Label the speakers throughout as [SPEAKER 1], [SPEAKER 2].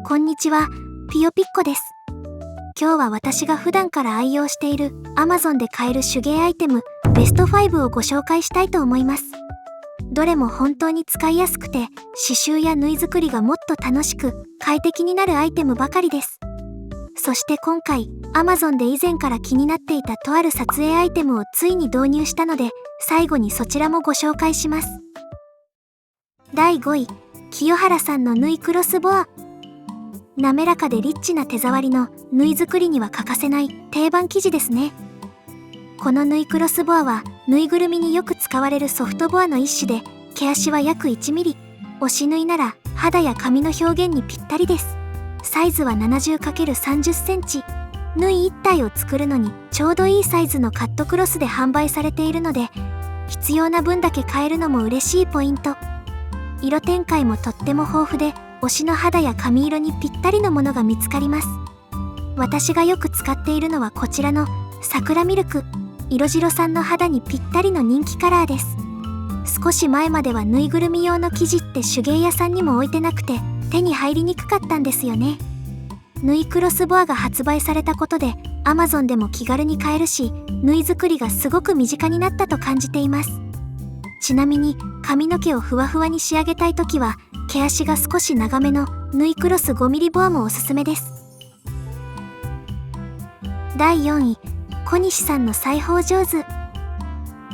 [SPEAKER 1] こんにちは、ぴよぴっこです。今日は私が普段から愛用している Amazon で買える手芸アイテムベスト5をご紹介したいと思います。どれも本当に使いやすくて、刺繍や縫い作りがもっと楽しく快適になるアイテムばかりです。そして今回 Amazon で以前から気になっていたとある撮影アイテムをついに導入したので、最後にそちらもご紹介します。第5位、清原さんの縫いクロスボア。滑らかでリッチな手触りの縫い作りには欠かせない定番生地ですね。この縫いクロスボアは縫いぐるみによく使われるソフトボアの一種で、毛足は約1ミリ。押し縫いなら肌や髪の表現にぴったりです。サイズは 70×30 センチ。縫い1体を作るのにちょうどいいサイズのカットクロスで販売されているので、必要な分だけ買えるのも嬉しいポイント。色展開もとっても豊富で、推しの肌や髪色にぴったりのものが見つかります。私がよく使っているのはこちらの桜ミルク。色白さんの肌にぴったりの人気カラーです。少し前までは縫いぐるみ用の生地って手芸屋さんにも置いてなくて手に入りにくかったんですよね。縫いクロスボアが発売されたことで Amazon でも気軽に買えるし、縫い作りがすごく身近になったと感じています。ちなみに髪の毛をふわふわに仕上げたいときは、毛足が少し長めの縫いクロス 5mm ボアもおすすめです。第4位、小西さんの裁縫上手。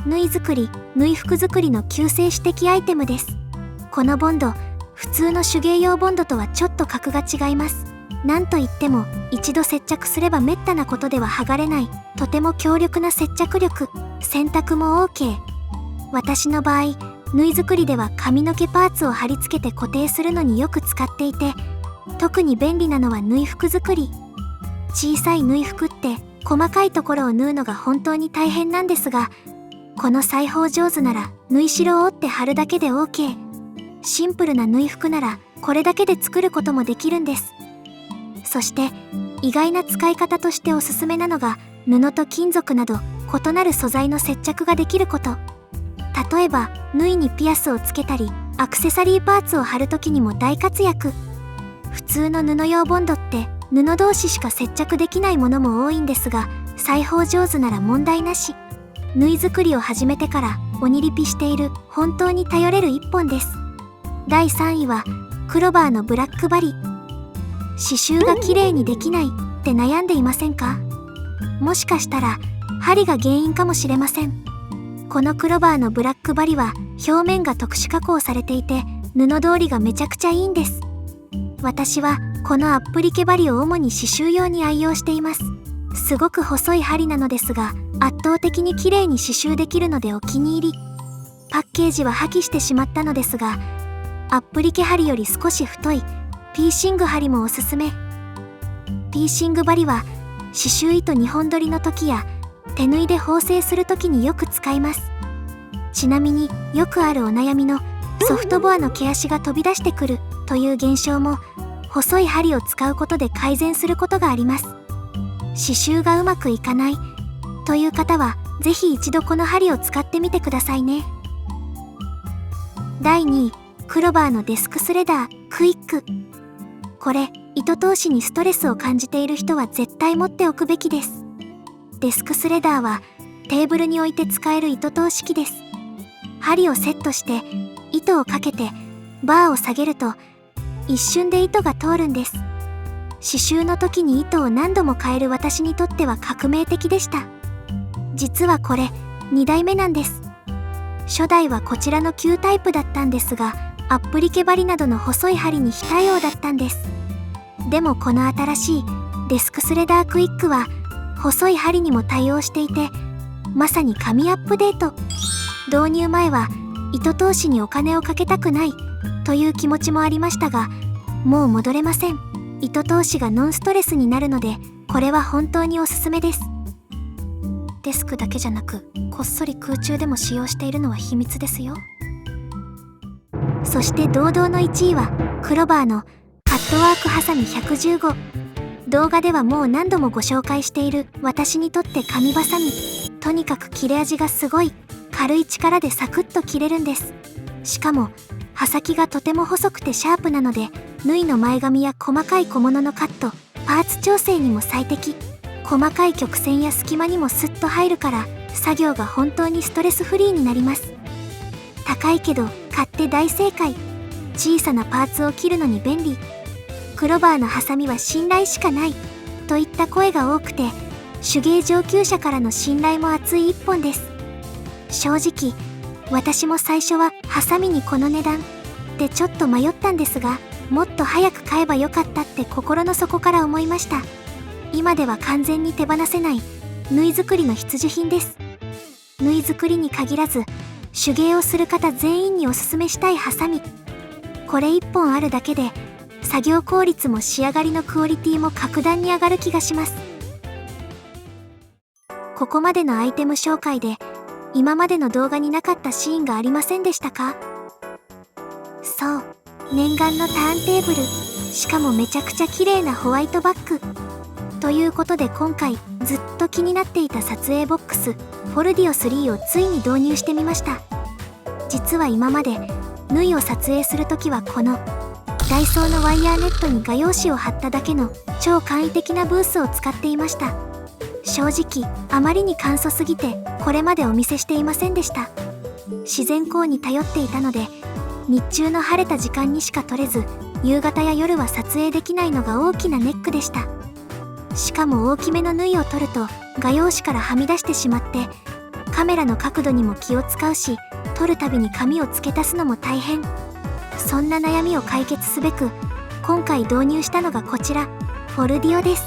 [SPEAKER 1] 縫い作り、縫い服作りの救世主的アイテムです。このボンド、普通の手芸用ボンドとはちょっと格が違います。なんといっても一度接着すればめったなことでは剥がれない、とても強力な接着力。洗濯も OK。私の場合、縫い作りでは髪の毛パーツを貼り付けて固定するのによく使っていて、特に便利なのは縫い服作り。小さい縫い服って細かいところを縫うのが本当に大変なんですが、この裁縫上手なら縫い代を折って貼るだけで OK。 シンプルな縫い服ならこれだけで作ることもできるんです。そして意外な使い方としておすすめなのが、布と金属など異なる素材の接着ができること。例えば縫いにピアスをつけたりアクセサリーパーツを貼るときにも大活躍。普通の布用ボンドって布同士しか接着できないものも多いんですが、裁縫上手なら問題なし。縫い作りを始めてから鬼リピしている本当に頼れる一本です。第3位はクロバーのブラックバリ。刺繍が綺麗にできないって悩んでいませんか？もしかしたら針が原因かもしれません。このクロバーのブラックバリは表面が特殊加工されていて、布通りがめちゃくちゃいいんです。私はこのアップリケバリを主に刺繍用に愛用しています。すごく細い針なのですが、圧倒的に綺麗に刺繍できるのでお気に入り。パッケージは破棄してしまったのですが、アップリケ針より少し太いピーシング針もおすすめ。ピーシングバリは刺繍糸2本取りの時や手縫いで縫製する時によく使います。ちなみによくあるお悩みのソフトボアの毛足が飛び出してくるという現象も、細い針を使うことで改善することがあります。刺繍がうまくいかないという方はぜひ一度この針を使ってみてくださいね。第2位、クロバーのデスクスレダークイック。これ糸通しにストレスを感じている人は絶対持っておくべきです。デスクスレダーはテーブルに置いて使える糸通し機です。針をセットして糸をかけてバーを下げると一瞬で糸が通るんです。刺繍の時に糸を何度も変える私にとっては革命的でした。実はこれ2代目なんです。初代はこちらの旧タイプだったんですが、アップリケバリなどの細い針に非対応だったんです。でもこの新しいデスクスレダークイックは細い針にも対応していて、まさに神アップデート。導入前は糸通しにお金をかけたくないという気持ちもありましたが、もう戻れません。糸通しがノンストレスになるので、これは本当におすすめです。デスクだけじゃなく、こっそり空中でも使用しているのは秘密ですよ。そして堂々の1位はクロバーのカットワークハサミ115。動画ではもう何度もご紹介している私にとって神バサミ。とにかく切れ味がすごい。軽い力でサクッと切れるんです。しかも刃先がとても細くてシャープなので、縫いの前髪や細かい小物のカット、パーツ調整にも最適。細かい曲線や隙間にもスッと入るから、作業が本当にストレスフリーになります。高いけど買って大正解。小さなパーツを切るのに便利。クロバーのハサミは信頼しかないといった声が多くて、手芸上級者からの信頼も厚い一本です。正直私も最初はハサミにこの値段ってちょっと迷ったんですが、もっと早く買えばよかったって心の底から思いました。今では完全に手放せない縫い作りの必需品です。縫い作りに限らず手芸をする方全員におすすめしたいハサミ。これ1本あるだけで作業効率も仕上がりのクオリティも格段に上がる気がします。ここまでのアイテム紹介で今までの動画になかったシーンがありませんでしたか？そう、念願のターンテーブル、しかもめちゃくちゃ綺麗なホワイトバッグ。ということで今回ずっと気になっていた撮影ボックスフォルディオ3をついに導入してみました。実は今まで縫いを撮影するときはこのダイソーのワイヤーネットに画用紙を貼っただけの超簡易的なブースを使っていました。正直あまりに簡素すぎてこれまでお見せしていませんでした。自然光に頼っていたので日中の晴れた時間にしか撮れず、夕方や夜は撮影できないのが大きなネックでした。しかも大きめの縫いを取ると画用紙からはみ出してしまってカメラの角度にも気を使うし、撮るたびに紙を付け足すのも大変。そんな悩みを解決すべく今回導入したのがこちらフォルディオです。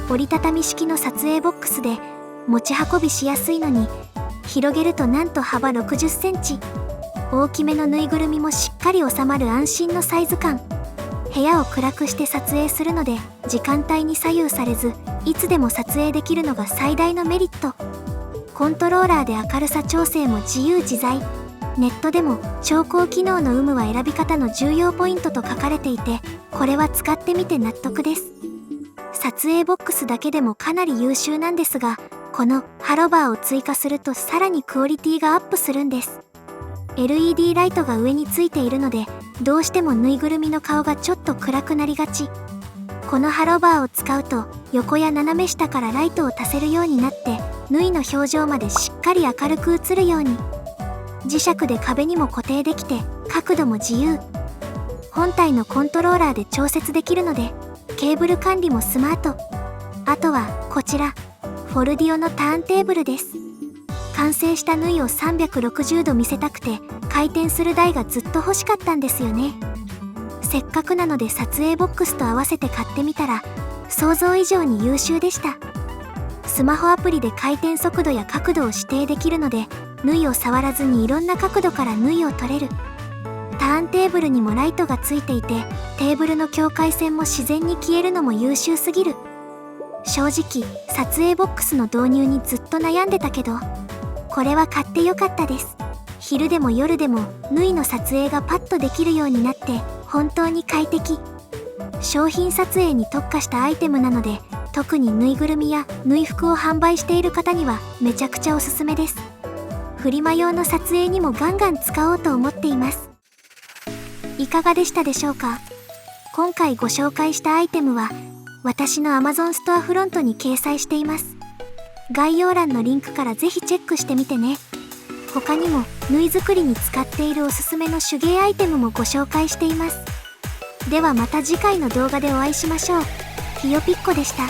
[SPEAKER 1] 折りたたみ式の撮影ボックスで持ち運びしやすいのに、広げるとなんと幅60センチ。大きめのぬいぐるみもしっかり収まる安心のサイズ感。部屋を暗くして撮影するので時間帯に左右されずいつでも撮影できるのが最大のメリット。コントローラーで明るさ調整も自由自在。ネットでも調光機能の有無は選び方の重要ポイントと書かれていて、これは使ってみて納得です。撮影ボックスだけでもかなり優秀なんですが、このハロバーを追加するとさらにクオリティがアップするんです。LED ライトが上についているのでどうしてもぬいぐるみの顔がちょっと暗くなりがち。このハロバーを使うと横や斜め下からライトを足せるようになって、縫いの表情までしっかり明るく映るように。磁石で壁にも固定できて角度も自由。本体のコントローラーで調節できるのでケーブル管理もスマート。あとはこちらフォルディオのターンテーブルです。完成した縫いを360度見せたくて回転する台がずっと欲しかったんですよね。せっかくなので撮影ボックスと合わせて買ってみたら想像以上に優秀でした。スマホアプリで回転速度や角度を指定できるので縫いを触らずにいろんな角度から縫いを取れる。ターンテーブルにもライトがついていてテーブルの境界線も自然に消えるのも優秀すぎる。正直撮影ボックスの導入にずっと悩んでたけどこれは買ってよかったです。昼でも夜でも縫いの撮影がパッとできるようになって本当に快適。商品撮影に特化したアイテムなので特にぬいぐるみや縫い服を販売している方にはめちゃくちゃおすすめです。フリマ用の撮影にもガンガン使おうと思っています。いかがでしたでしょうか？今回ご紹介したアイテムは私の Amazon ストアフロントに掲載しています。概要欄のリンクからぜひチェックしてみてね。他にも縫い作りに使っているおすすめの手芸アイテムもご紹介しています。ではまた次回の動画でお会いしましょう。ひよぴっこでした。